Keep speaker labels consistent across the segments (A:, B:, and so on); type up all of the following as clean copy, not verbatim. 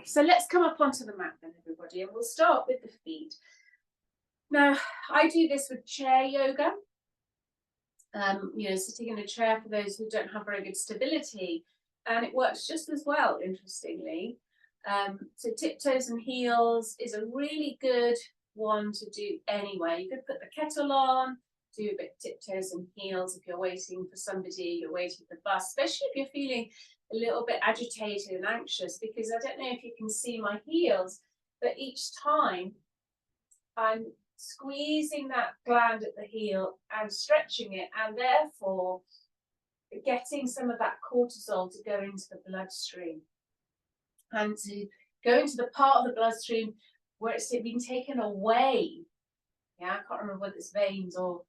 A: Okay, so let's come up onto the mat then, everybody, and we'll start with the feet. Now, I do this with chair yoga. You know, sitting in a chair for those who don't have very good stability, and it works just as well, interestingly. So tiptoes and heels is a really good one to do anyway. You could put the kettle on, do a bit of tiptoes and heels if you're waiting for somebody, you're waiting for the bus, especially if you're feeling a little bit agitated and anxious, because I don't know if you can see my heels, but each time I'm squeezing that gland at the heel and stretching it, and therefore getting some of that cortisol to go into the bloodstream and to go into the part of the bloodstream where it's been taken away. Yeah, I can't remember whether it's veins or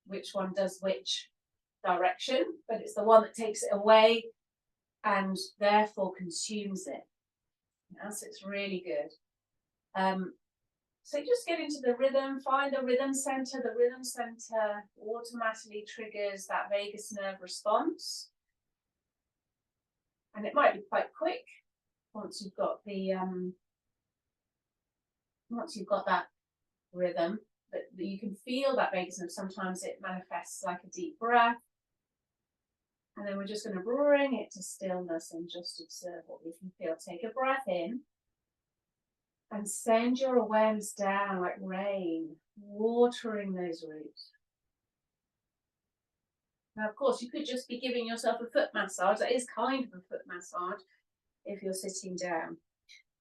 A: which one does which direction, but it's the one that takes it away and therefore consumes it. Yeah, so it's really good. So just get into the rhythm, find the rhythm center. The rhythm center automatically triggers that vagus nerve response. And it might be quite quick once you've got the that rhythm, but you can feel that vagus nerve. Sometimes it manifests like a deep breath. And then we're just going to bring it to stillness and just observe what we can feel. Take a breath in. And send your awareness down like rain, watering those roots. Now, of course, you could just be giving yourself a foot massage. That is kind of a foot massage if you're sitting down.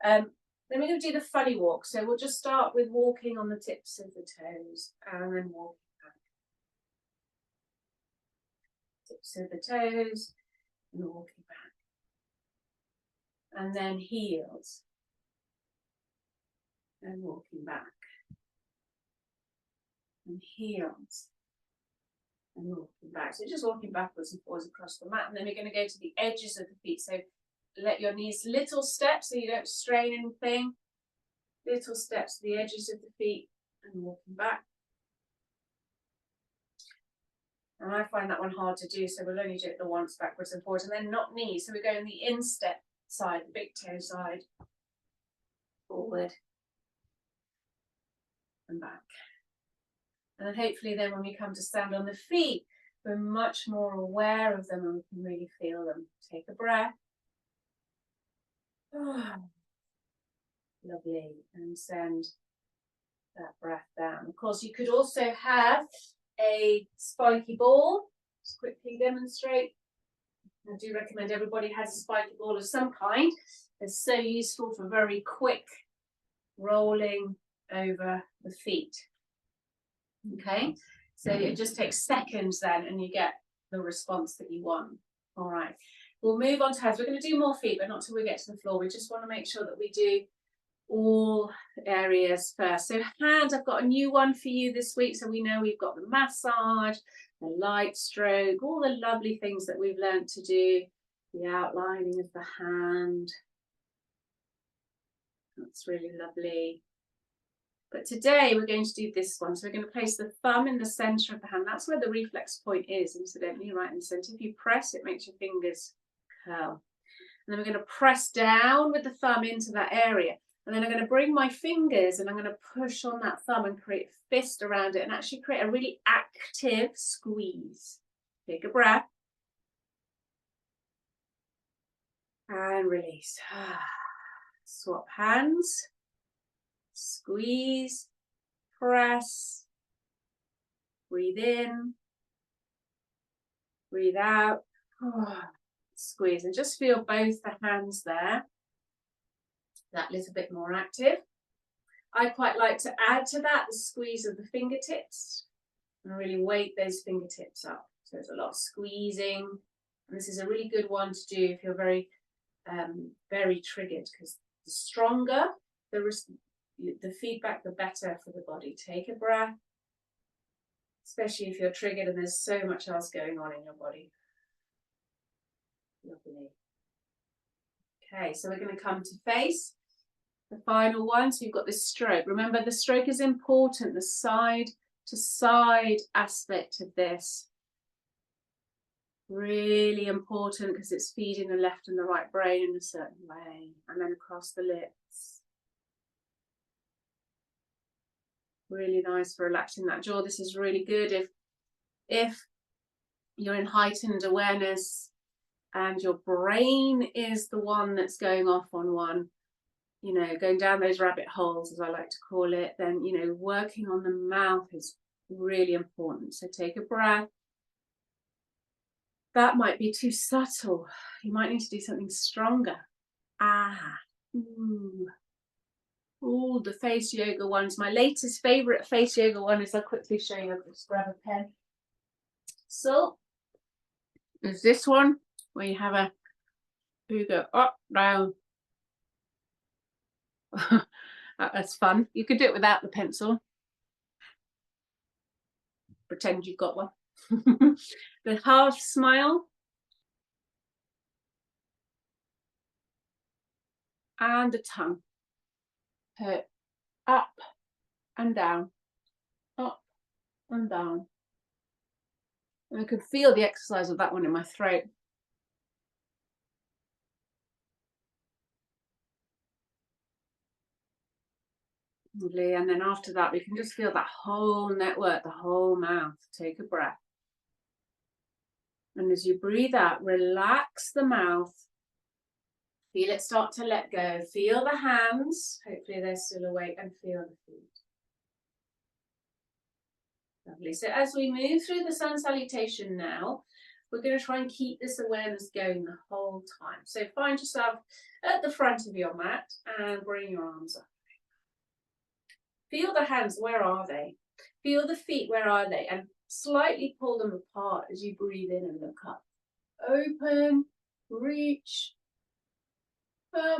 A: Then we're going to do the funny walk. So we'll just start with walking on the tips of the toes and then walking back. Tips of the toes and walking back. And then heels. And walking back, and heels, and walking back. So just walking backwards and forwards across the mat, and then we're going to go to the edges of the feet. So let your knees little steps so you don't strain anything. Little steps to the edges of the feet and walking back. And I find that one hard to do, so we'll only do it the once, backwards and forwards, and then not knees. So we're going the instep side, the big toe side, forward. And back. And then hopefully then when we come to stand on the feet, we're much more aware of them and we can really feel them. Take a breath. Oh, lovely. And send that breath down. Of course, you could also have a spiky ball. Just quickly demonstrate. I do recommend everybody has a spiky ball of some kind. It's so useful for very quick rolling over the feet. Okay, so it just takes seconds then and you get the response that you want. All right, we'll move on to hands. We're going to do more feet, but not till we get to the floor. We just want to make sure that we do all areas first. So hands, I've got a new one for you this week. So we know we've got the massage, the light stroke, all the lovely things that we've learned to do, the outlining of the hand. That's really lovely. But today we're going to do this one. So we're going to place the thumb in the center of the hand. That's where the reflex point is, incidentally, right in the center. If you press, it makes your fingers curl. And then we're going to press down with the thumb into that area. And then I'm going to bring my fingers and I'm going to push on that thumb and create a fist around it and actually create a really active squeeze. Take a breath. And release. Swap hands. Squeeze, press, breathe in, breathe out, squeeze, and just feel both the hands there, that little bit more active. I quite like to add to that the squeeze of the fingertips and really wake those fingertips up. So there's a lot of squeezing, and this is a really good one to do if you're very, very triggered, because the stronger the feedback, the better for the body. Take a breath, especially if you're triggered and there's so much else going on in your body. Lovely. Okay, so we're going to come to face. The final one, so you've got this stroke. Remember, the stroke is important, the side to side aspect of this. Really important because it's feeding the left and the right brain in a certain way. And then across the lips. Really nice for relaxing that jaw. This is really good if you're in heightened awareness and your brain is the one that's going off on one, you know, going down those rabbit holes, as I like to call it, then, you know, working on the mouth is really important. So take a breath. That might be too subtle. You might need to do something stronger. Ah, ooh. Ooh, the face yoga ones. My latest favorite face yoga one is, I'll quickly show you. I'll just grab a pen. So, there's this one where you have a, you go up, down. That's fun. You could do it without the pencil. Pretend you've got one. The half smile. And the tongue. Put up and down. Up and down. And I could feel the exercise of that one in my throat. Lovely. And then after that, we can just feel that whole network, the whole mouth. Take a breath. And as you breathe out, relax the mouth. Feel it start to let go. Feel the hands. Hopefully they're still awake, and feel the feet. Lovely. So as we move through the sun salutation now, we're going to try and keep this awareness going the whole time. So find yourself at the front of your mat and bring your arms up. Feel the hands, where are they? Feel the feet, where are they? And slightly pull them apart as you breathe in and look up. Open, reach,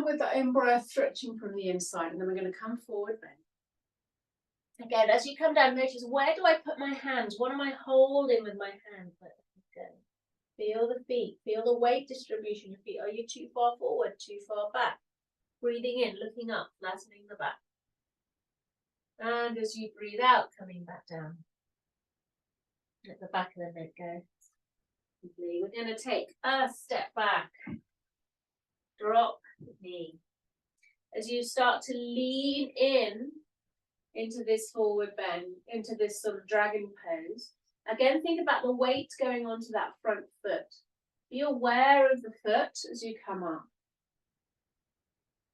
A: with that in-breath, stretching from the inside. And then we're going to come forward then. Again, as you come down, notice, where do I put my hands? What am I holding with my hands? Feel the feet. Feel the weight distribution of your feet. Are you too far forward, too far back? Breathing in, looking up, flattening the back. And as you breathe out, coming back down. Let the back of the neck go. We're going to take a step back. Drop the knee. As you start to lean in into this forward bend, into this sort of dragon pose. Again, think about the weight going onto that front foot. Be aware of the foot as you come up.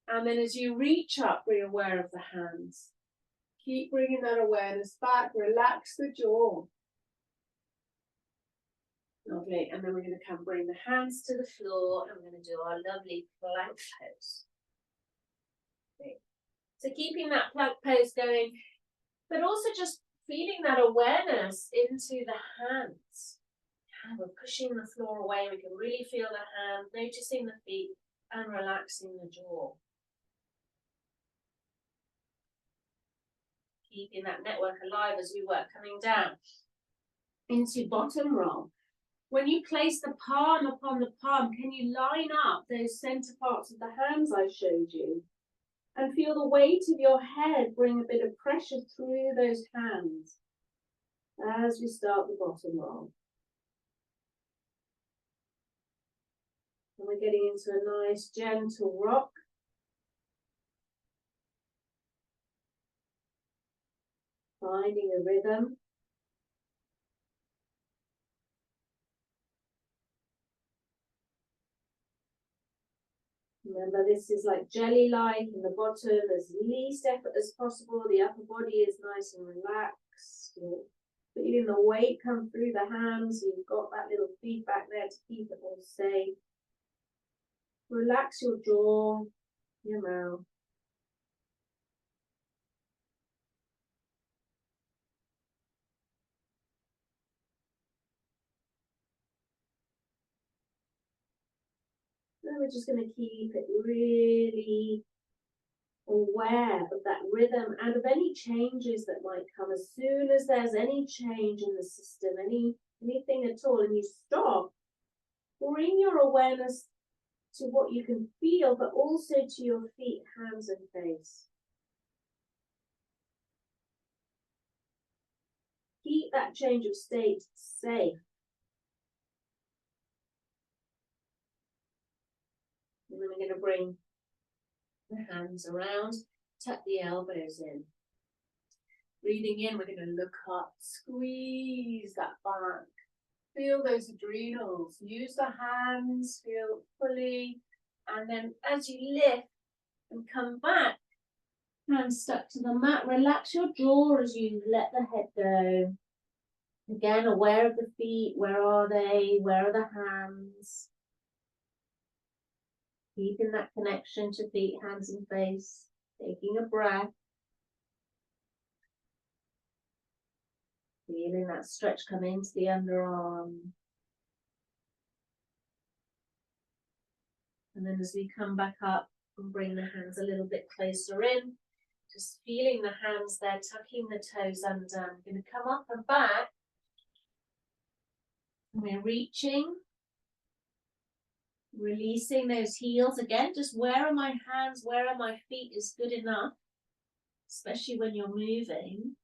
A: And then as you reach up, be aware of the hands. Keep bringing that awareness back. Relax the jaw. Lovely. And then we're going to come bring the hands to the floor, and we're going to do our lovely plank pose. Okay. So keeping that plank pose going, but also just feeling that awareness into the hands. And we're pushing the floor away. We can really feel the hands, noticing the feet, and relaxing the jaw. Keeping that network alive as we work, coming down into bottom roll. When you place the palm upon the palm, can you line up those center parts of the hands I showed you? And feel the weight of your head bring a bit of pressure through those hands as we start the bottom roll. And we're getting into a nice gentle rock. Finding a rhythm. Remember, this is like jelly-like in the bottom, as least effort as possible. The upper body is nice and relaxed. Feeling the weight come through the hands. You've got that little feedback there to keep it all safe. Relax your jaw, your mouth. Then we're just going to keep it really aware of that rhythm and of any changes that might come. As soon as there's any change in the system, anything at all, and you stop, bring your awareness to what you can feel, but also to your feet, hands, and face. Keep that change of state safe. And then we're going to bring the hands around, tuck the elbows in. Breathing in, we're going to look up, squeeze that back. Feel those adrenals. Use the hands, feel fully. And then as you lift and come back, hands stuck to the mat, relax your jaw as you let the head go. Again, aware of the feet. Where are they? Where are the hands? Keeping that connection to feet, hands and face. Taking a breath. Feeling that stretch come into the underarm. And then as we come back up and bring the hands a little bit closer in, just feeling the hands there, tucking the toes under. I'm going to come up and back. And we're reaching, releasing those heels. Again, just where are my hands, where are my feet is good enough, especially when you're moving.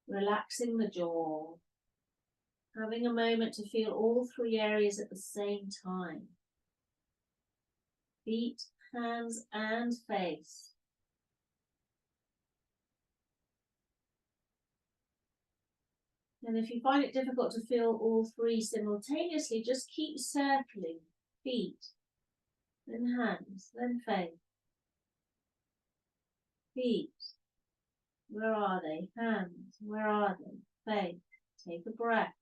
A: Relaxing the jaw. Having a moment to feel all three areas at the same time. Feet, hands, and face. And if you find it difficult to feel all three simultaneously, just keep circling. Feet, then hands, then face. Feet, where are they? Hands, where are they? Face. Take a breath.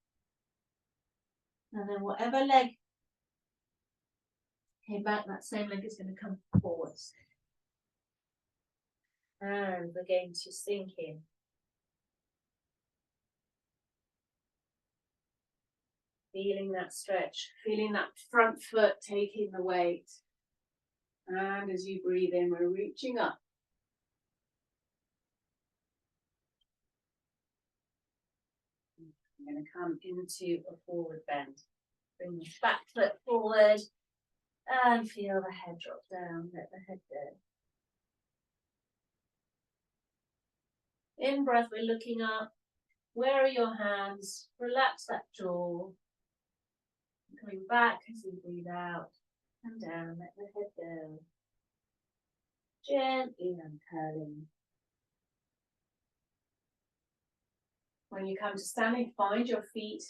A: And then whatever leg came back, that same leg is going to come forwards. And we're going to sink in. Feeling that stretch, feeling that front foot taking the weight. And as you breathe in, we're reaching up. I'm going to come into a forward bend. Bring the back foot forward and feel the head drop down. Let the head go. In breath, we're looking up. Where are your hands? Relax that jaw. Coming back as you breathe out and down. Let the head go. Gently uncurling. When you come to standing, find your feet.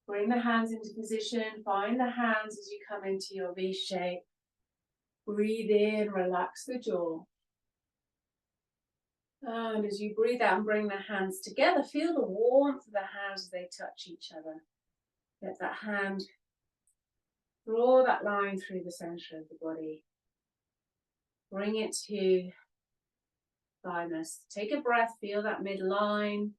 A: Bring the hands into position. Find the hands as you come into your V shape. Breathe in, relax the jaw. And as you breathe out and bring the hands together, feel the warmth of the hands as they touch each other. Let that hand draw that line through the center of the body. Bring it to thymus. Take a breath, feel that midline.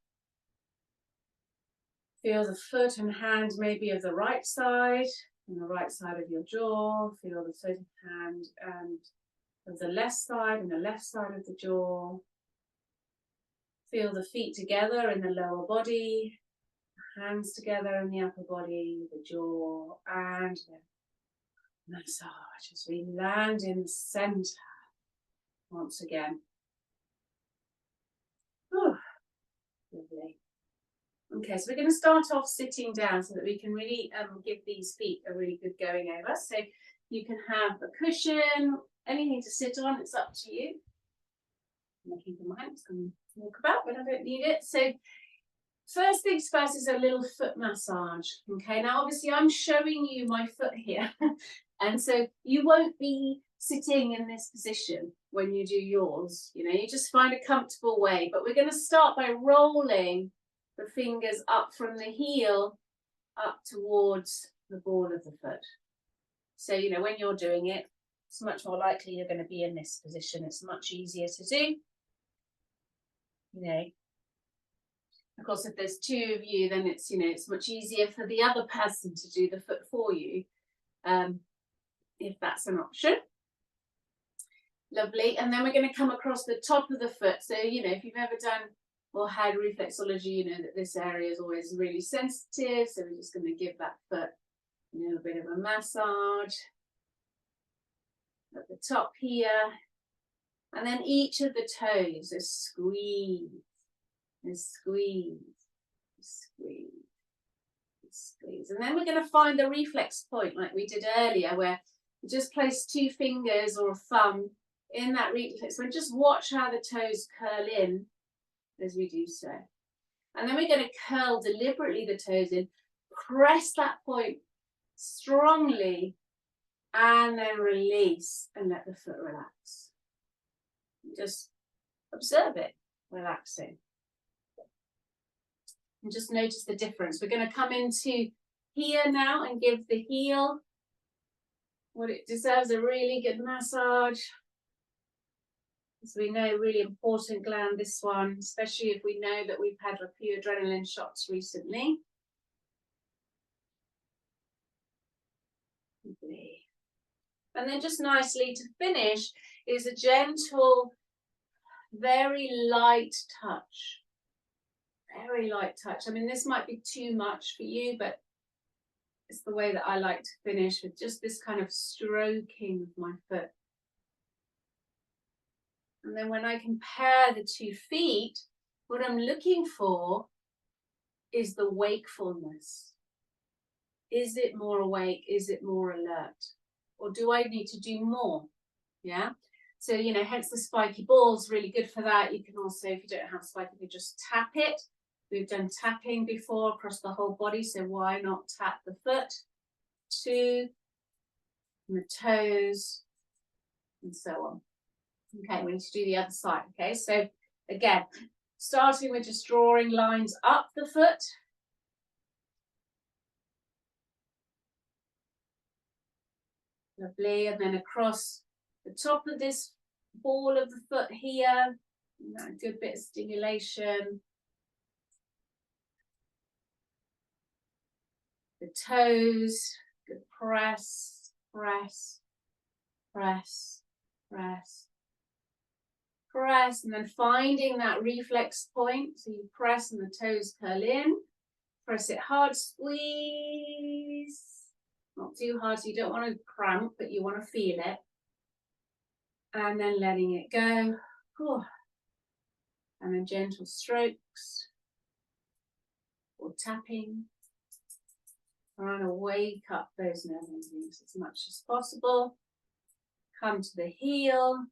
A: Feel the foot and hand maybe of the right side, on the right side of your jaw. Feel the foot and hand and of the left side and the left side of the jaw. Feel the feet together in the lower body, hands together in the upper body, the jaw, and the massage as we land in the center once again. Oh, lovely. Okay, so we're going to start off sitting down so that we can really give these feet a really good going over. So you can have a cushion, anything to sit on, it's up to you. I'm looking for mine, it's going to walk about, but I don't need it. So first things first is a little foot massage. Okay, now obviously I'm showing you my foot here. And so you won't be sitting in this position when you do yours. You know, you just find a comfortable way. But we're going to start by rolling the fingers up from the heel up towards the ball of the foot. So, you know, when you're doing it, it's much more likely you're going to be in this position. It's much easier to do. You know, of course, if there's two of you, then it's, you know, it's much easier for the other person to do the foot for you, if that's an option. Lovely. And then we're going to come across the top of the foot. So, you know, if you've ever done or had reflexology, you know that this area is always really sensitive. So we're just going to give that foot a little bit of a massage at the top here. And then each of the toes is squeeze, and squeeze, squeeze, squeeze. squeeze. And then we're going to find the reflex point like we did earlier, where we just place 2 fingers or a thumb in that reflex. So just watch how the toes curl in as we do so. And then we're going to curl deliberately the toes in, press that point strongly, and then release and let the foot relax. Just observe it relaxing. And just notice the difference. We're going to come into here now and give the heel what it deserves, a really good massage. As we know, really important gland, this one, especially if we know that we've had a few adrenaline shots recently. And then just nicely to finish is a gentle, very light touch. Very light touch. I mean, this might be too much for you, but it's the way that I like to finish, with just this kind of stroking of my foot. And then when I compare the 2 feet, what I'm looking for is the wakefulness. Is it more awake? Is it more alert? Or do I need to do more? Yeah. So, you know, hence the spiky balls, really good for that. You can also, if you don't have spike, you can just tap it. We've done tapping before across the whole body, so why not tap the foot? 2, and the toes, and so on. Okay, we need to do the other side. Okay, so again, starting with just drawing lines up the foot. Lovely, and then across the top of this ball of the foot here. A good bit of stimulation. The toes, good press, press, press, press, press, and then finding that reflex point. So you press and the toes curl in, press it hard, squeeze, not too hard, so you don't want to cramp, but you want to feel it. And then letting it go. And then gentle strokes or tapping. Trying to wake up those nerve endings as much as possible. Come to the heel.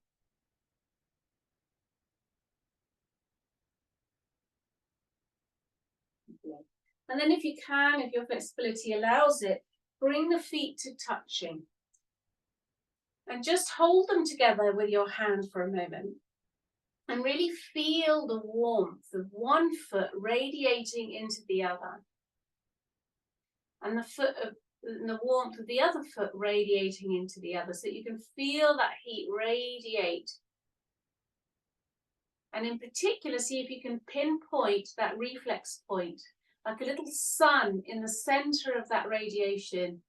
A: And then if you can, if your flexibility allows it, bring the feet to touching. And just hold them together with your hand for a moment. And really feel the warmth of one foot radiating into the other. And the warmth of the other foot radiating into the other, so you can feel that heat radiate. And in particular, see if you can pinpoint that reflex point, like a little sun in the center of that radiation,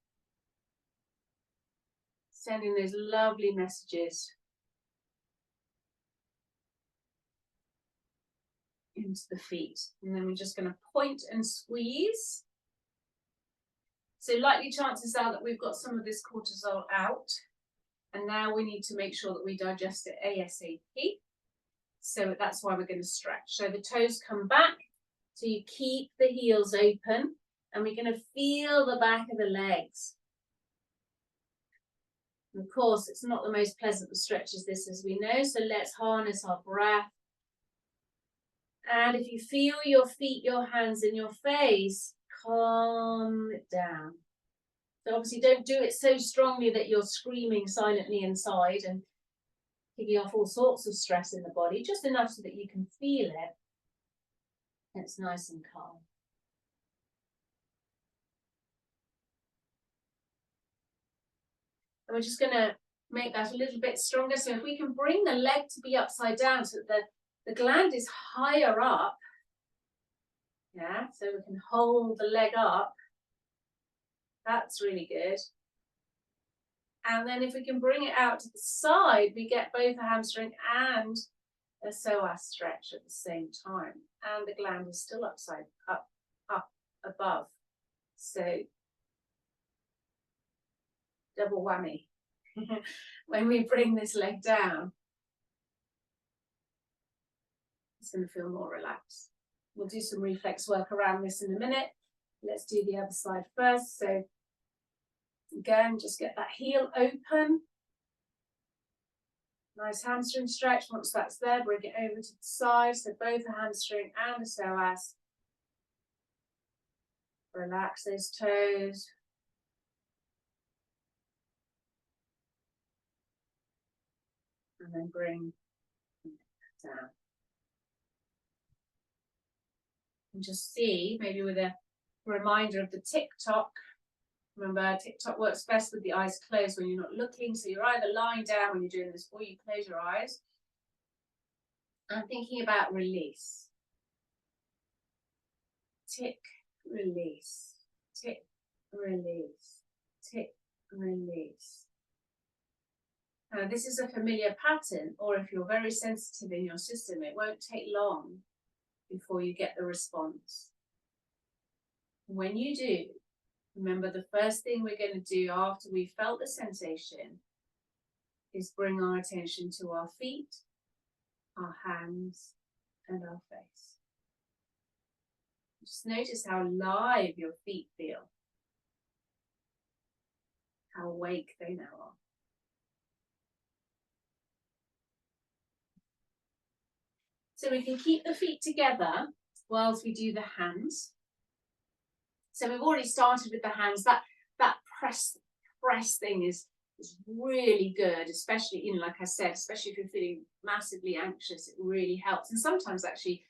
A: sending those lovely messages into the feet. And then we're just going to point and squeeze. So likely chances are that we've got some of this cortisol out, and now we need to make sure that we digest it ASAP. So that's why we're going to stretch. So the toes come back, so you keep the heels open, and we're going to feel the back of the legs. And of course, it's not the most pleasant of stretches, this, as we know, so let's harness our breath. And if you feel your feet, your hands in your face, calm it down. So obviously don't do it so strongly that you're screaming silently inside and kicking off all sorts of stress in the body, just enough so that you can feel it. It's nice and calm. And we're just going to make that a little bit stronger. So if we can bring the leg to be upside down so that the gland is higher up. Yeah, so we can hold the leg up. That's really good. And then if we can bring it out to the side, we get both a hamstring and a psoas stretch at the same time. And the gland is still up above. So double whammy when we bring this leg down. It's going to feel more relaxed. We'll do some reflex work around this in a minute. Let's do the other side first. So again, just get that heel open. Nice hamstring stretch. Once that's there, bring it over to the side. So both the hamstring and the psoas. Relax those toes. And then bring down. And just see, maybe with a reminder of the TikTok. Remember, TikTok works best with the eyes closed when you're not looking. So you're either lying down when you're doing this or you close your eyes. And thinking about release. Tick, release. Tick, release. Tick, release. Now, this is a familiar pattern, or if you're very sensitive in your system, it won't take long before you get the response. When you do, remember the first thing we're going to do after we felt the sensation is bring our attention to our feet, our hands, and our face. Just notice how live your feet feel, how awake they now are. So we can keep the feet together whilst we do the hands. So we've already started with the hands. That press thing is really good, especially, you know, like I said, especially if you're feeling massively anxious, it really helps. And sometimes actually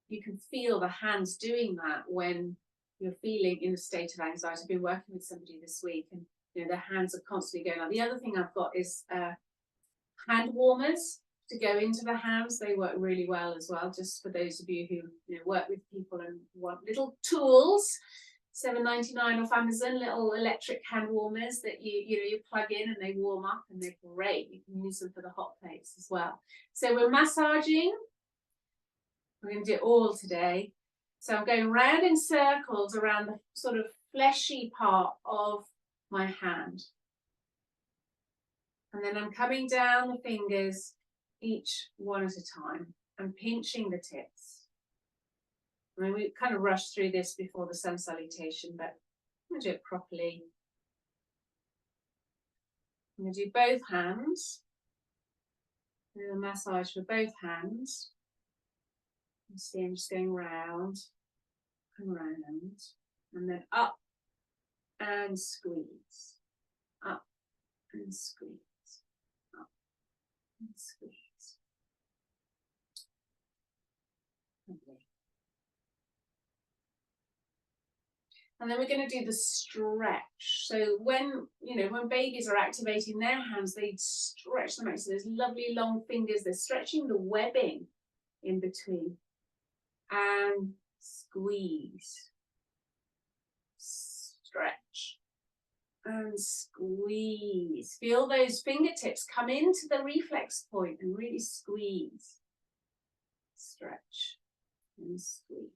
A: you can feel the hands doing that when you're feeling in a state of anxiety. I've been working with somebody this week and, you know, their hands are constantly going on. The other thing I've got is hand warmers to go into the hands. They work really well as well, just for those of you who, you know, work with people and want little tools. $7.99 off Amazon, little electric hand warmers that you plug in and they warm up and they're great. You can use them for the hot plates as well. So we're massaging. We're going to do it all today. So I'm going round in circles around the sort of fleshy part of my hand. And then I'm coming down the fingers, each one at a time, and pinching the tips. I mean, we kind of rushed through this before the sun salutation, but I'm going to do it properly. I'm going to do both hands. Do a massage for both hands. You see, I'm just going round and round, and then up and squeeze, up and squeeze, up and squeeze. Lovely. And then we're going to do the stretch. So when, you know, when babies are activating their hands, they stretch them out. So there's lovely long fingers. They're stretching the webbing in between. And squeeze. Stretch. And squeeze. Feel those fingertips come into the reflex point and really squeeze. Stretch. And squeeze.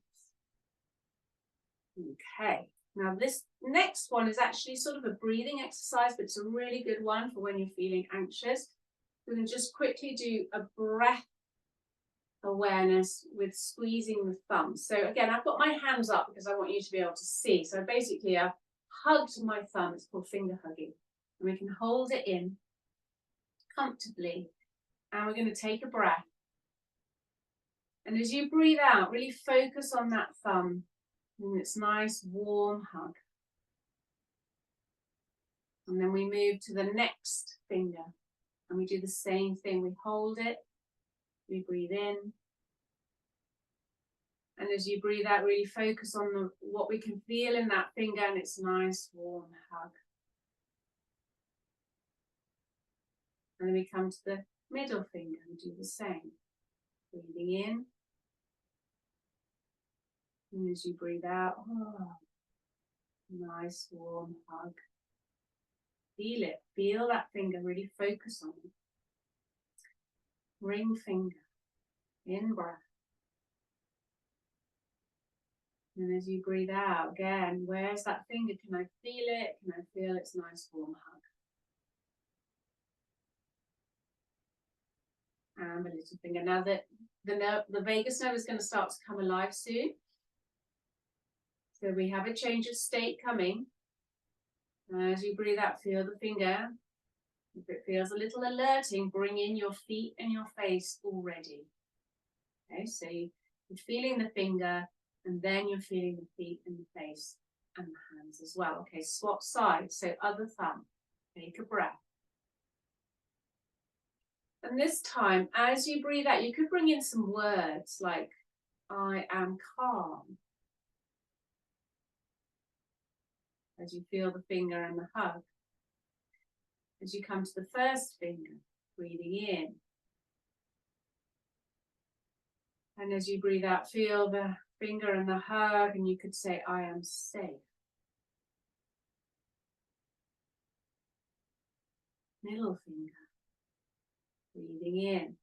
A: Okay. Now this next one is actually sort of a breathing exercise, but it's a really good one for when you're feeling anxious. We're going to just quickly do a breath awareness with squeezing the thumbs. So again, I've got my hands up because I want you to be able to see. So basically I've hugged my thumb. It's called finger hugging. And we can hold it in comfortably. And we're going to take a breath. And as you breathe out, really focus on that thumb. And it's nice, warm hug. And then we move to the next finger. And we do the same thing. We hold it. We breathe in. And as you breathe out, really focus on what we can feel in that finger. And it's a nice, warm hug. And then we come to the middle finger and do the same. Breathing in. And as you breathe out, oh, nice warm hug. Feel it. Feel that finger. Really focus on it. Ring finger. In breath. And as you breathe out, again, where's that finger? Can I feel it? Can I feel its nice warm hug? And the little finger. Now the vagus nerve is going to start to come alive soon. So we have a change of state coming. As you breathe out, feel the finger. If it feels a little alerting, bring in your feet and your face already. Okay, so you're feeling the finger, and then you're feeling the feet and the face and the hands as well. Okay, swap sides, so other thumb. Take a breath. And this time, as you breathe out, you could bring in some words like, I am calm. As you feel the finger and the hug. As you come to the first finger, breathing in. And as you breathe out, feel the finger and the hug, and you could say, I am safe. Middle finger, breathing in.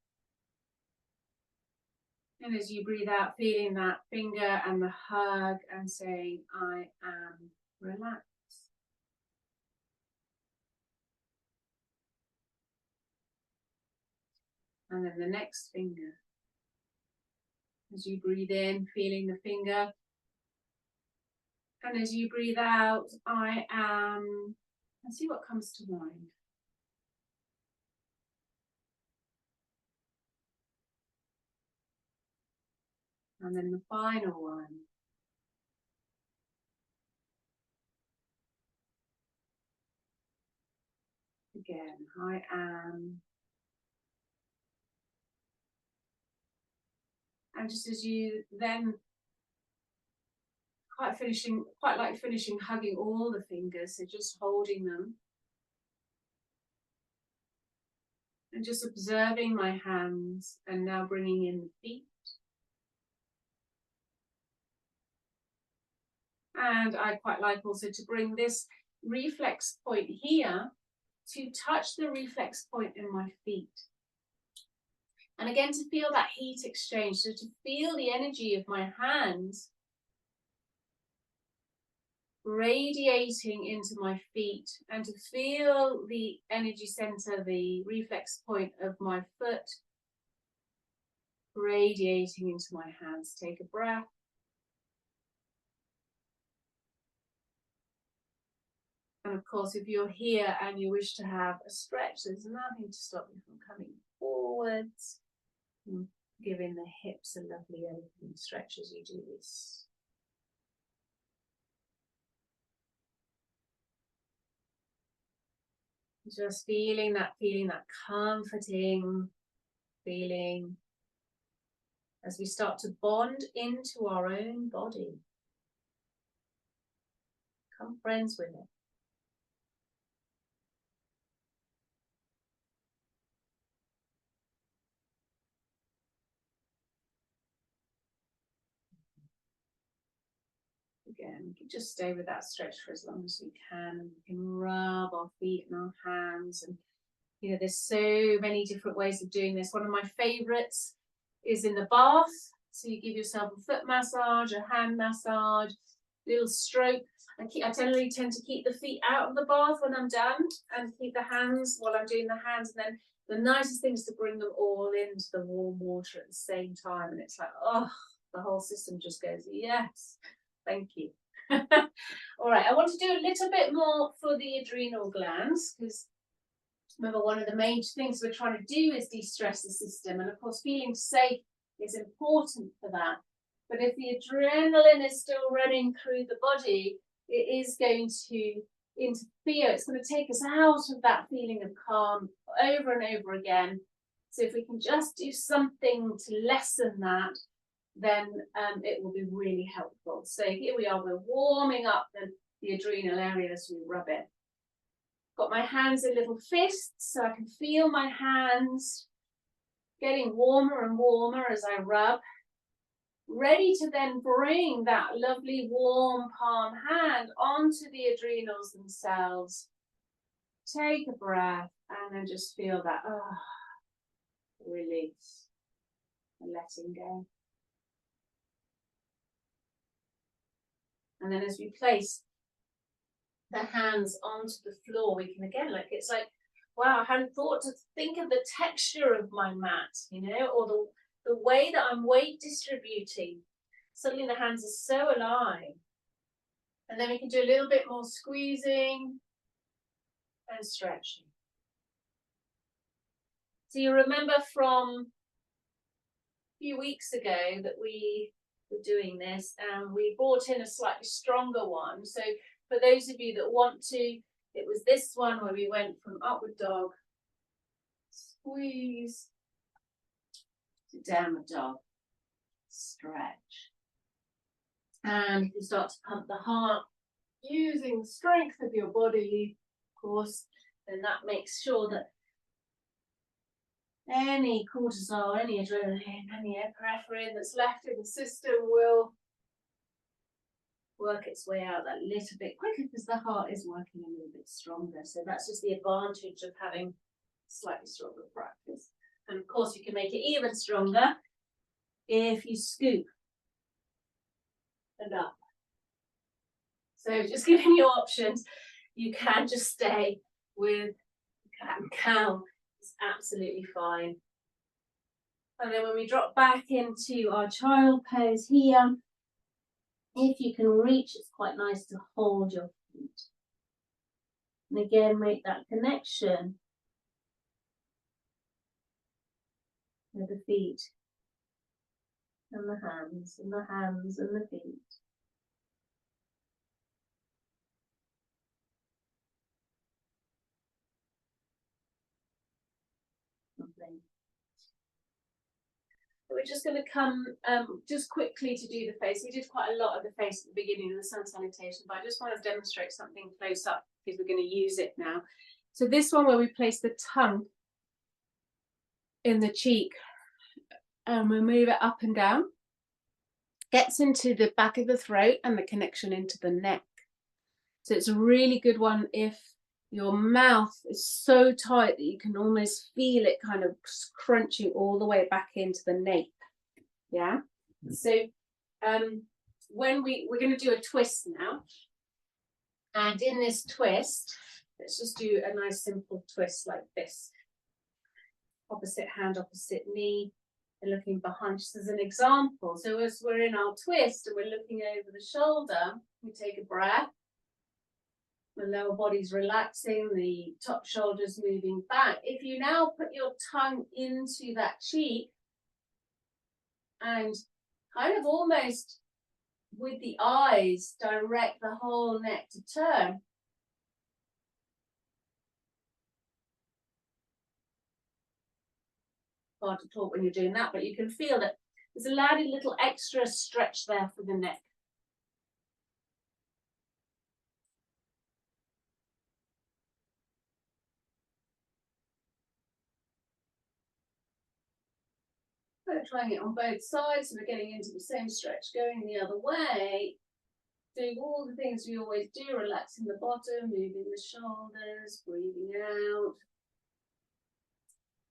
A: And as you breathe out, feeling that finger and the hug and saying, I am relaxed. And then the next finger. As you breathe in, feeling the finger. And as you breathe out, I am, and see what comes to mind. And then the final one. Again, I am. And just as you then quite like finishing hugging all the fingers, so just holding them. And just observing my hands, and now bringing in the feet. And I quite like also to bring this reflex point here to touch the reflex point in my feet. And again, to feel that heat exchange, so to feel the energy of my hands radiating into my feet, and to feel the energy center, the reflex point of my foot radiating into my hands. Take a breath. And of course, if you're here and you wish to have a stretch, there's nothing to stop you from coming forwards and giving the hips a lovely open stretch as you do this. Just feeling that comforting feeling as we start to bond into our own body. Become friends with it. Again, we can just stay with that stretch for as long as we can. And we can rub our feet and our hands, and you know, there's so many different ways of doing this. One of my favorites is in the bath. So you give yourself a foot massage, a hand massage, little stroke. I generally tend to keep the feet out of the bath when I'm done, and keep the hands while I'm doing the hands. And then the nicest thing is to bring them all into the warm water at the same time. And it's like, oh, the whole system just goes, yes, thank you. All right, I want to do a little bit more for the adrenal glands, because remember, one of the main things we're trying to do is de-stress the system. And of course, feeling safe is important for that. But if the adrenaline is still running through the body, it is going to interfere. It's going to take us out of that feeling of calm over and over again. So if we can just do something to lessen that, then it will be really helpful. So here we are, we're warming up the adrenal area as we rub it. Got my hands in little fists, so I can feel my hands getting warmer and warmer as I rub. Ready to then bring that lovely warm palm hand onto the adrenals themselves. Take a breath and then just feel that release and letting go. And then as we place the hands onto the floor, we can again, it's like, wow, I hadn't thought to think of the texture of my mat, you know, or the way that I'm weight distributing. Suddenly the hands are so alive. And then we can do a little bit more squeezing and stretching. So you remember from a few weeks ago that we were doing this and we brought in a slightly stronger one. So for those of you that want to, it was this one where we went from upward dog, squeeze, to downward dog, stretch. And if you start to pump the heart using the strength of your body, of course, then that makes sure that any cortisol, any adrenaline, any epinephrine that's left in the system will work its way out that little bit quicker because the heart is working a little bit stronger. So that's just the advantage of having slightly stronger practice. And of course, you can make it even stronger if you scoop and up. So just giving you options. You can just stay with cat and cow. It's absolutely fine. And then when we drop back into our child pose here, if you can reach, it's quite nice to hold your feet. And again, make that connection with the feet and the hands and the hands and the feet. Lovely. We're just going to come just quickly to do the face. We did quite a lot of the face at the beginning of the sun salutation, but I just want to demonstrate something close up because we're going to use it now. So this one where we place the tongue in the cheek and we move it up and down, gets into the back of the throat and the connection into the neck. So it's a really good one if your mouth is so tight that you can almost feel it kind of crunching all the way back into the nape. Yeah. So when we're going to do a twist now, and in this twist, let's just do a nice simple twist like this. Opposite hand, opposite knee, and looking behind, just as an example. So as we're in our twist and we're looking over the shoulder, we take a breath. The lower body's relaxing, the top shoulder's moving back. If you now put your tongue into that cheek and kind of almost with the eyes direct the whole neck to turn. Hard to talk when you're doing that, but you can feel that there's a little extra stretch there for the neck. We're trying it on both sides, so we're getting into the same stretch, going the other way, doing all the things we always do, relaxing the bottom, moving the shoulders, breathing out.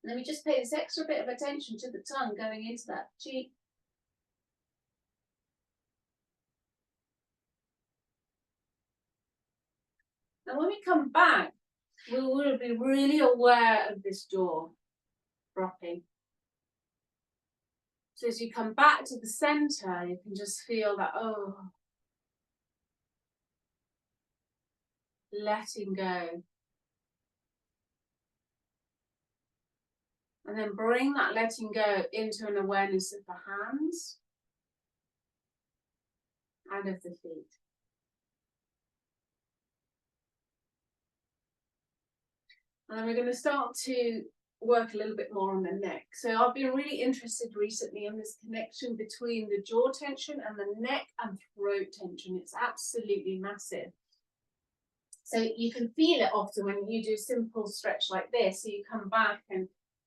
A: And then we just pay this extra bit of attention to the tongue going into that cheek. And when we come back, we will be really aware of this jaw dropping. So as you come back to the center, you can just feel that, oh, letting go. And then bring that letting go into an awareness of the hands and of the feet. And then we're going to start to work a little bit more on the neck. So I've been really interested recently in this connection between the jaw tension and the neck and throat tension. It's absolutely massive. So you can feel it often when you do simple stretch like this. So you come back and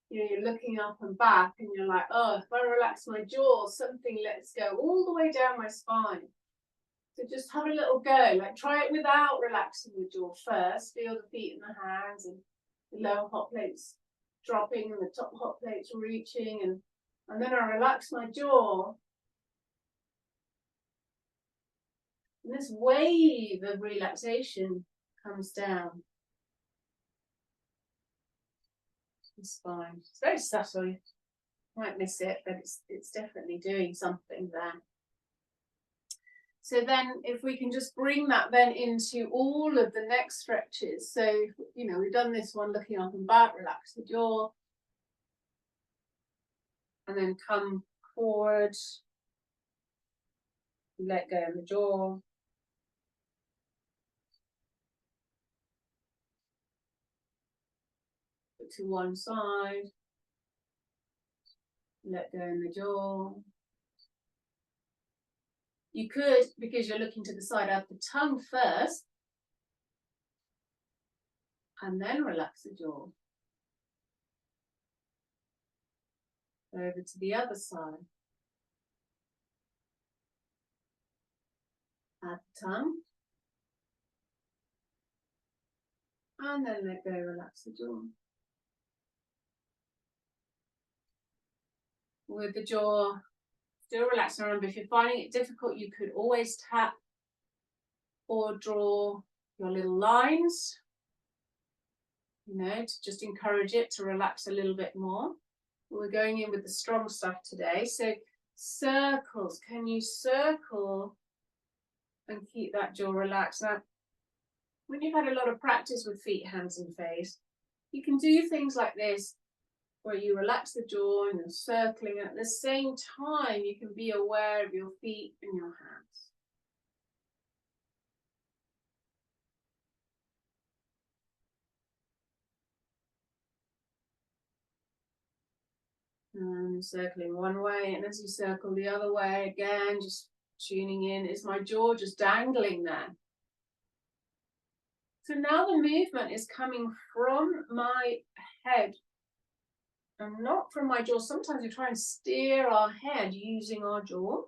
A: you're looking up and back and you're like, oh, if I relax my jaw, something lets go all the way down my spine. So just have a little go, like try it without relaxing the jaw first. Feel the feet and the hands and the lower hot plates dropping and the top hot plates reaching, and then I relax my jaw. And this wave of relaxation comes down the spine. It's very subtle. You might miss it, but it's definitely doing something there. So then if we can just bring that then into all of the neck stretches. So, you know, we've done this one looking up and back, relax the jaw. And then come forward. Let go of the jaw. Put to one side. Let go of the jaw. You could, because you're looking to the side, have the tongue first. And then relax the jaw. Over to the other side. Add the tongue. And then let go, relax the jaw. With the jaw still relaxed. Remember, if you're finding it difficult, you could always tap or draw your little lines, you know, to just encourage it to relax a little bit more. We're going in with the strong stuff today. So circles, can you circle and keep that jaw relaxed? Now, when you've had a lot of practice with feet, hands and face, you can do things like this, where you relax the jaw and you're circling, and at the same time you can be aware of your feet and your hands. And circling one way, and as you circle the other way, again, just tuning in, is my jaw just dangling there? So now the movement is coming from my head and not from my jaw. Sometimes we try and steer our head using our jaw.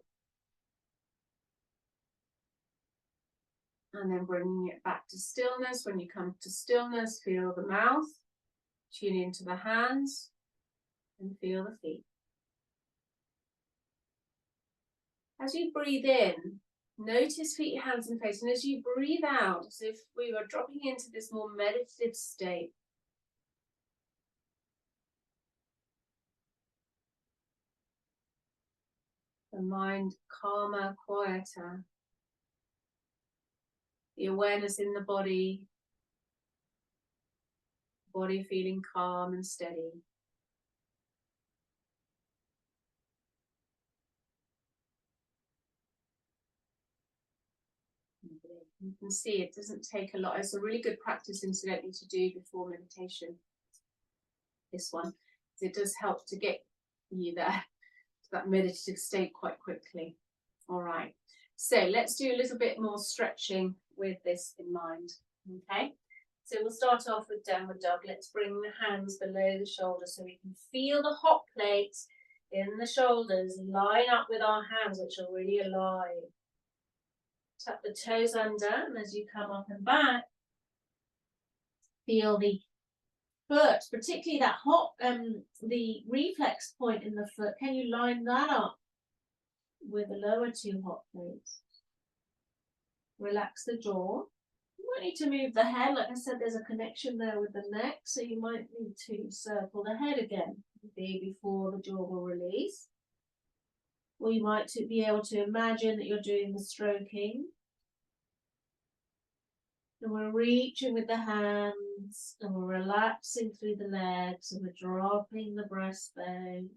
A: And then bringing it back to stillness. When you come to stillness, feel the mouth, tune into the hands, and feel the feet. As you breathe in, notice feet, hands, and face. And as you breathe out, as if we were dropping into this more meditative state, the mind calmer, quieter, the awareness in the body feeling calm and steady. You can see it doesn't take a lot. It's a really good practice, incidentally, to do before meditation. This one, it does help to get you there to that meditative state quite quickly. All right, so let's do a little bit more stretching with this in mind. Okay, so we'll start off with downward dog. Let's bring the hands below the shoulders so we can feel the hot plates in the shoulders line up with our hands, which are really alive. Tap the toes under, and as you come up and back, feel the foot, particularly that hot, the reflex point in the foot. Can you line that up with the lower two hot plates? Relax the jaw. You might need to move the head. Like I said, there's a connection there with the neck, so you might need to circle the head again, before the jaw will release. Or you might be able to imagine that you're doing the stroking. And we're reaching with the hands, and we're relaxing through the legs, and we're dropping the breastbone.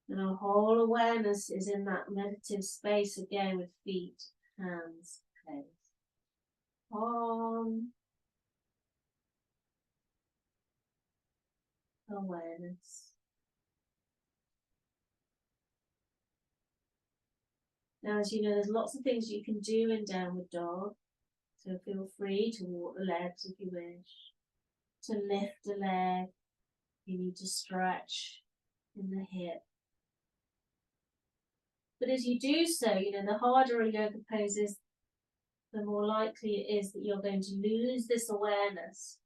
A: And our whole awareness is in that meditative space again with feet, hands, head. Calm awareness. Now, as you know, there's lots of things you can do in downward dog. So feel free to walk the legs if you wish, to lift a leg. You need to stretch in the hip. But as you do so, you know, the harder a yoga pose is, the more likely it is that you're going to lose this awareness.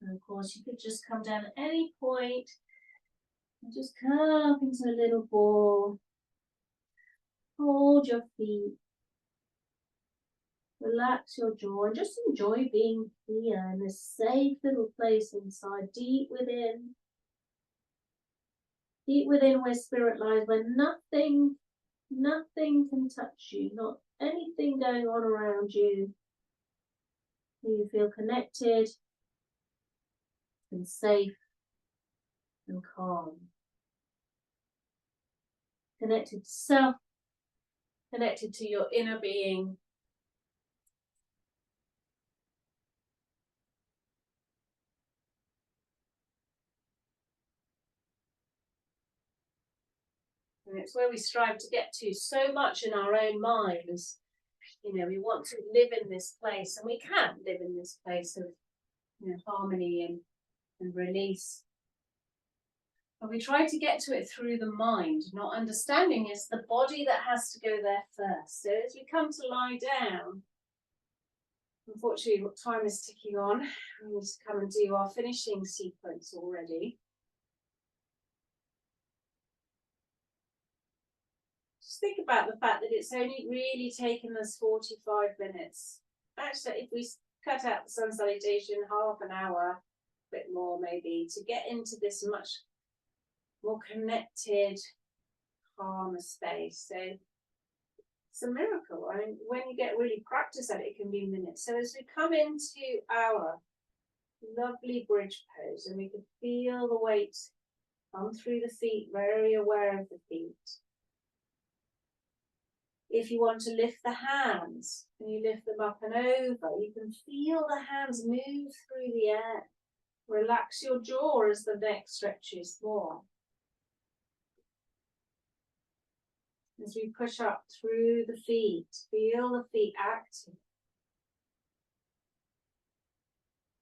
A: And of course, you could just come down at any point and just come up into a little ball.
B: Hold your feet. Relax your jaw and just enjoy being here in this safe little place inside, deep within where spirit lies, where nothing can touch you, not anything going on around you. You feel connected and safe and calm. Connected to self, connected to your inner being. And it's where we strive to get to so much in our own minds. You know, we want to live in this place, and we can live in this place of, you know, harmony and release. But we try to get to it through the mind, not understanding it's the body that has to go there first. So as we come to lie down, unfortunately, time is ticking on. We need to come and do our finishing sequence already. Just think about the fact that it's only really taken us 45 minutes. Actually, if we cut out the sun salutation, half an hour, a bit more maybe, to get into this much more connected, calmer space. So it's a miracle. I mean, when you get really practice at it, it can be minutes. So as we come into our lovely bridge pose, and we can feel the weight come through the feet, very aware of the feet. If you want to lift the hands, and you lift them up and over, you can feel the hands move through the air. Relax your jaw as the neck stretches more. As we push up through the feet, feel the feet active.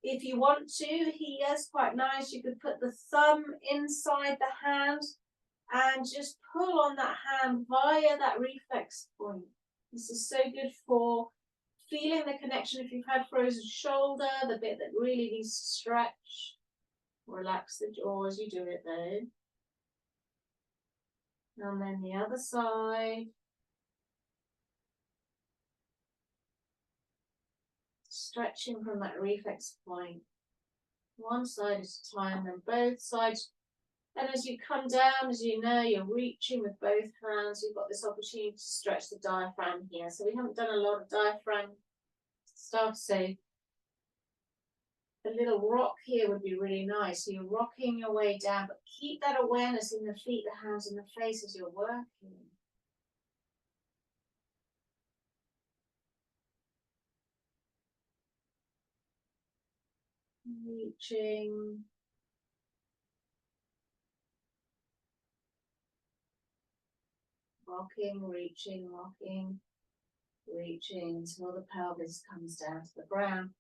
B: If you want to, here's quite nice, you could put the thumb inside the hand and just pull on that hand via that reflex point. This is so good for feeling the connection. If you've had frozen shoulder, the bit that really needs to stretch, relax the jaw as you do it though. And then the other side. Stretching from that reflex point. One side at a time, then both sides. And as you come down, as you know, you're reaching with both hands. You've got this opportunity to stretch the diaphragm here. So we haven't done a lot of diaphragm stuff. So a little rock here would be really nice. So you're rocking your way down, but keep that awareness in the feet, the hands, and the face as you're working. Reaching. Rocking, reaching, rocking, reaching until the pelvis comes down to the ground.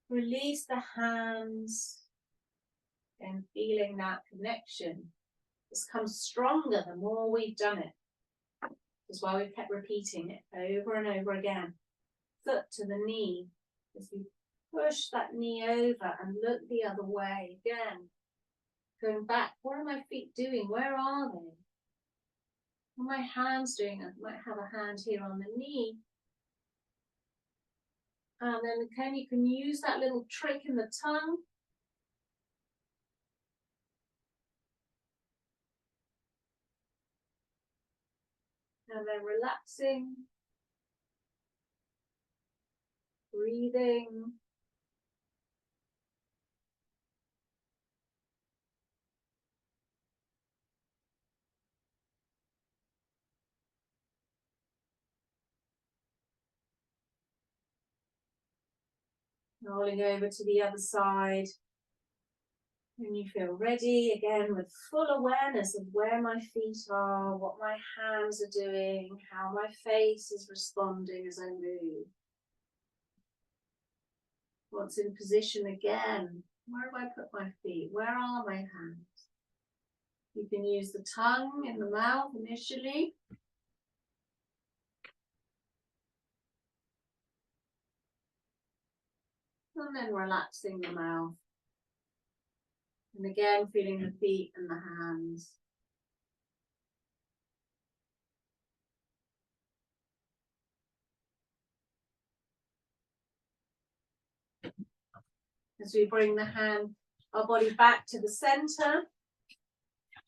B: Release the hands and feeling that connection. This comes stronger the more we've done it. That's why we've kept repeating it over and over again. Foot to the knee. As we push that knee over and look the other way again. Going back, what are my feet doing? Where are they? What are my hands doing? I might have a hand here on the knee. And then again, you can use that little trick in the tongue. And then relaxing. Breathing. Rolling over to the other side. When you feel ready, again with full awareness of where my feet are, what my hands are doing, how my face is responding as I move. Once in position again, where have I put my feet? Where are my hands? You can use the tongue in the mouth initially. And then relaxing the mouth. And again, feeling the feet and the hands.
A: As we bring our body back to the center.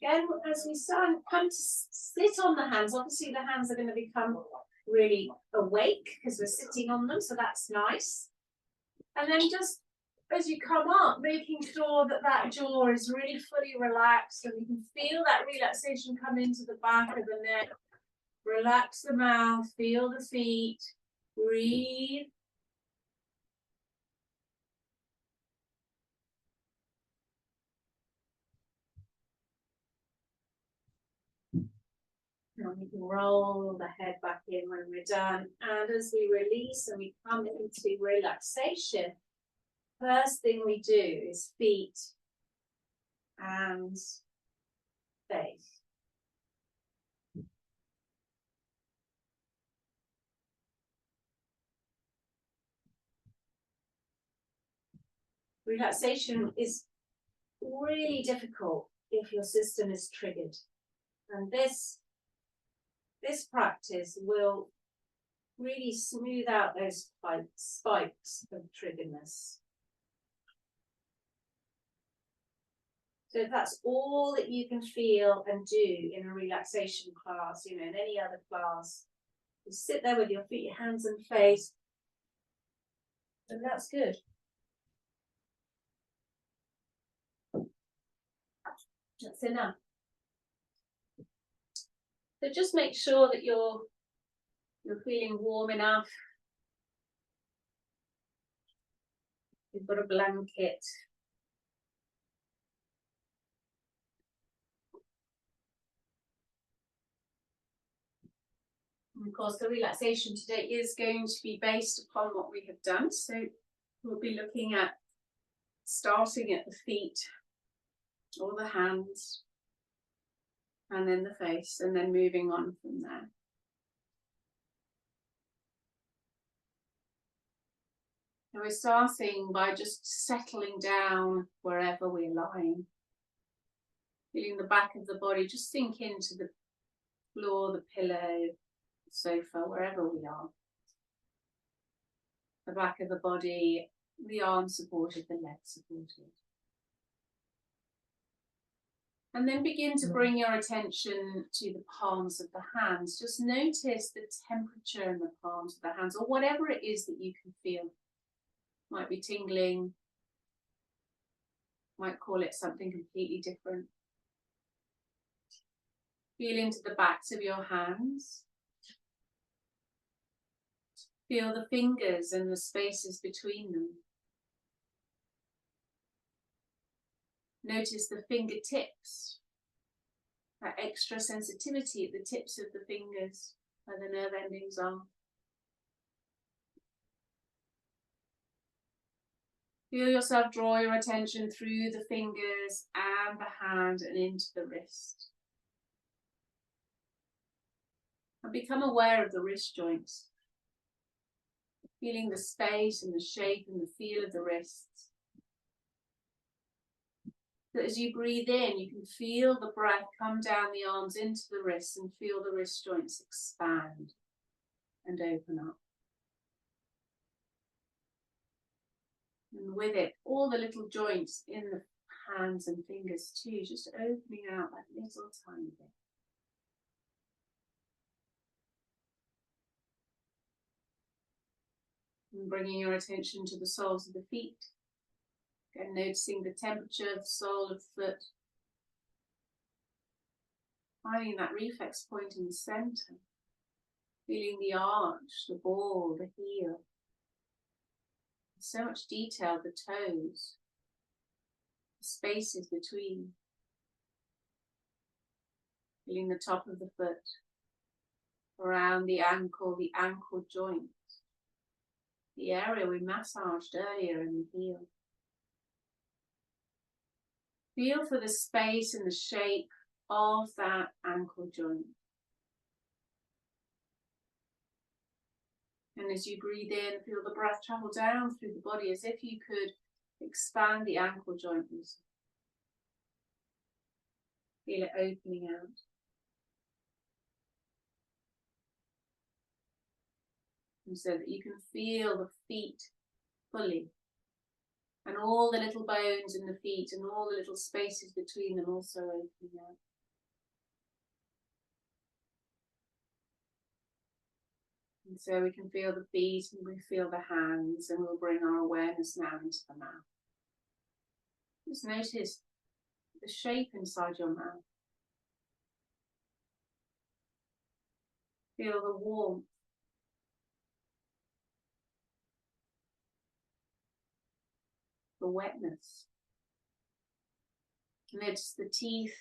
A: Again, as we come to sit on the hands, obviously the hands are going to become really awake because we're sitting on them, so that's nice. And then just as you come up, making sure that that jaw is really fully relaxed, and you can feel that relaxation come into the back of the neck. Relax the mouth, feel the feet, breathe. And we can roll the head back in when we're done. And as we release and we come into relaxation, first thing we do is feet and face. Relaxation is really difficult if your system is triggered. And this practice will really smooth out those spikes of triggerness. So if that's all that you can feel and do in a relaxation class, in any other class, just sit there with your feet, hands and face, and that's good. That's enough. So just make sure that you're feeling warm enough. You've got a blanket. And of course, the relaxation today is going to be based upon what we have done. So we'll be looking at starting at the feet or the hands, and then the face, and then moving on from there. And we're starting by just settling down wherever we're lying. Feeling the back of the body just sink into the floor, the pillow, the sofa, wherever we are. The back of the body, the arms supported, the legs supported. And then begin to bring your attention to the palms of the hands. Just notice the temperature in the palms of the hands, or whatever it is that you can feel. Might be tingling, might call it something completely different. Feel into the backs of your hands. Feel the fingers and the spaces between them. Notice the fingertips, that extra sensitivity at the tips of the fingers where the nerve endings are. Feel yourself draw your attention through the fingers and the hand and into the wrist. And become aware of the wrist joints. Feeling the space and the shape and the feel of the wrists. That as you breathe in, you can feel the breath come down the arms into the wrists and feel the wrist joints expand and open up. And with it, all the little joints in the hands and fingers too, just opening out that little tiny bit. And bringing your attention to the soles of the feet. Again, noticing the temperature of the sole of the foot. Finding that reflex point in the center. Feeling the arch, the ball, the heel. So much detail, the toes, the spaces between. Feeling the top of the foot, around the ankle joint. The area we massaged earlier in the heel. Feel for the space and the shape of that ankle joint. And as you breathe in, feel the breath travel down through the body as if you could expand the ankle joint. Feel it opening out. And so that you can feel the feet fully. And all the little bones in the feet and all the little spaces between them also opening out. And so we can feel the feet and we feel the hands, and we'll bring our awareness now into the mouth. Just notice the shape inside your mouth. Feel the warmth. The wetness. Notice the teeth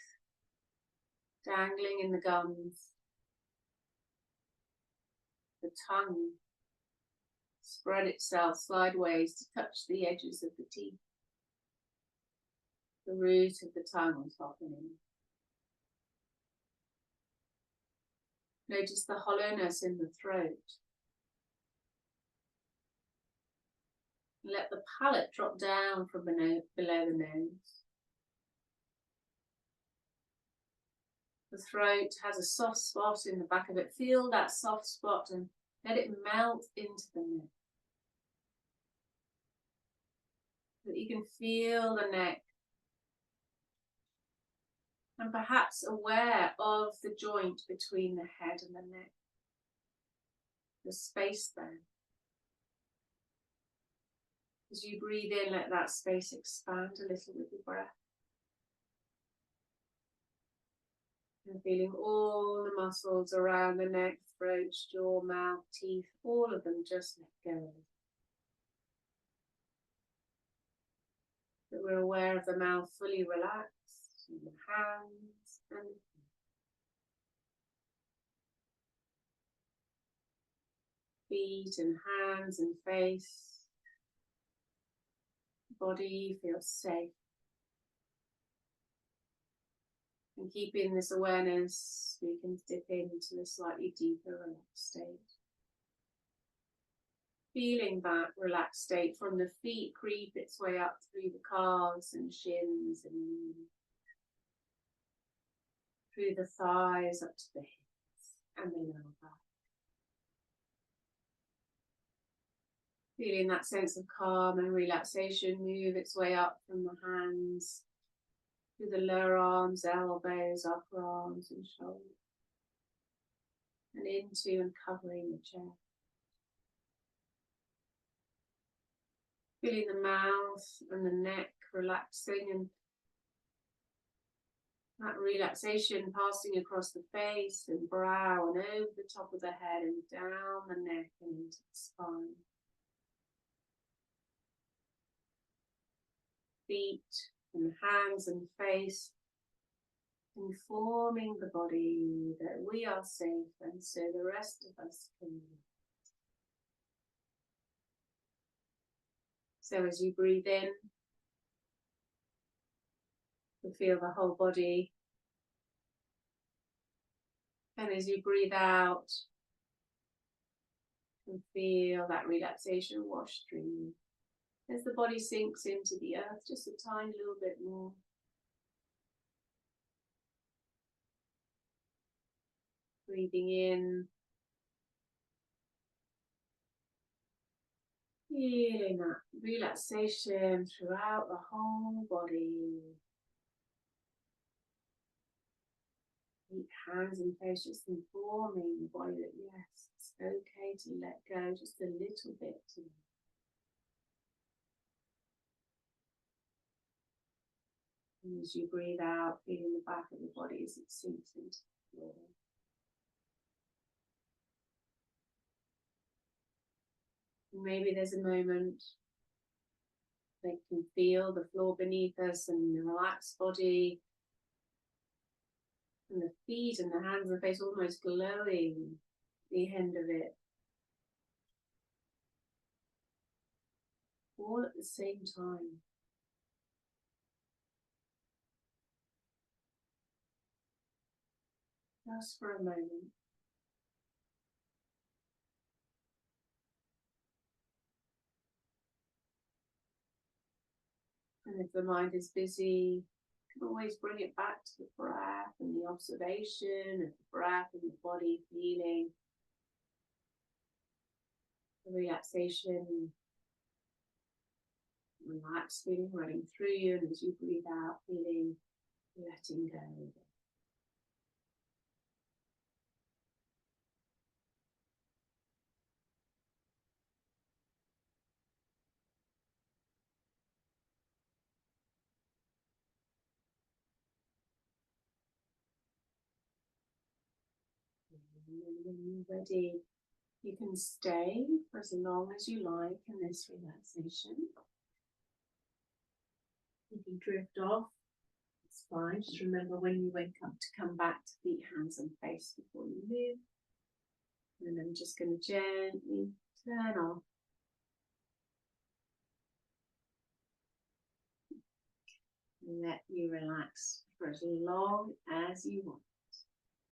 A: dangling in the gums. The tongue spread itself sideways to touch the edges of the teeth. The root of the tongue softening. Notice the hollowness in the throat. Let the palate drop down from below the nose. The throat has a soft spot in the back of it. Feel that soft spot and let it melt into the neck. So that you can feel the neck. And perhaps aware of the joint between the head and the neck. The space there. As you breathe in, let that space expand a little with your breath. And feeling all the muscles around the neck, throat, jaw, mouth, teeth, all of them just let go. That we're aware of the mouth fully relaxed, and the hands and the feet and hands and face. Body feels safe. And keeping this awareness, we can dip into a slightly deeper relaxed state. Feeling that relaxed state from the feet creep its way up through the calves and shins and through the thighs up to the hips and the lower back. Feeling that sense of calm and relaxation move its way up from the hands, through the lower arms, elbows, upper arms and shoulders, and into and covering the chest. Feeling the mouth and the neck relaxing, and that relaxation passing across the face and brow and over the top of the head and down the neck and into the spine. Feet and hands and face, informing the body that we are safe, and so the rest of us can relax. So as you breathe in, you feel the whole body, and as you breathe out, you feel that relaxation wash through you. As the body sinks into the earth just a tiny little bit more. Breathing in, feeling that relaxation throughout the whole body. Keep hands and face, just informing the body that yes, it's okay to let go just a little bit today. And as you breathe out, feeling the back of the body as it sinks into the floor. Maybe there's a moment that you can feel the floor beneath us and the relaxed body, and the feet and the hands and face almost glowing the end of it. All at the same time. Just for a moment. And if the mind is busy, you can always bring it back to the breath and the observation of the breath and the body, feeling the relaxation relaxed feeling running through you, and as you breathe out, feeling letting go. And then when you're ready, you can stay for as long as you like in this relaxation. If you drift off, it's fine. Just remember when you wake up to come back to feet, hands and face before you move. And I'm just going to gently turn off. And let you relax for as long as you want.